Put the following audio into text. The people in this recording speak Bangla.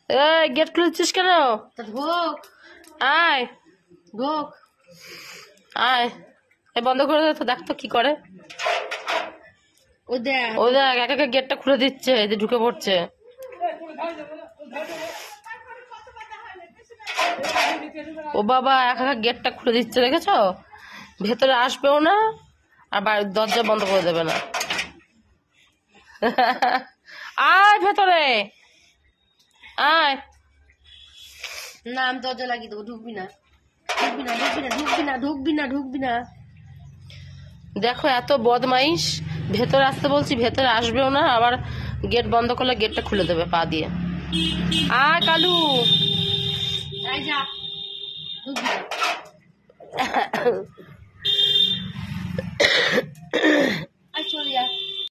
এই গেট খুলেছিস কেন? ঢোক আয় ঢোক আয়, এই বন্ধ করে দে তো, দেখ তো কি করে। ও দেখ ও দেখ একা একা গেটটা খুলে দিচ্ছে, এই যে ঢুকে পড়ছে। ও বাবা, একা একা গেটটা খুলে দিচ্ছে, দেখেছো? ভেতরে আসবেও না আর দরজা বন্ধ করে দেবে না। আয় ভেতরে আয়। না আমি দরজা লাগিয়ে দেবো, ঢুকবি না ঢুকবি না ঢুকবি না ঢুকবি না ঢুকবি না ঢুকবি না। দেখো এত বদমাইশ, ভেতরে আসতে বলছি ভেতরে আসবেও না, আবার গেট বন্ধ করলে গেটটা খুলে দেবে পা দিয়ে। আয় কালু। এই যা ঢুকবি না।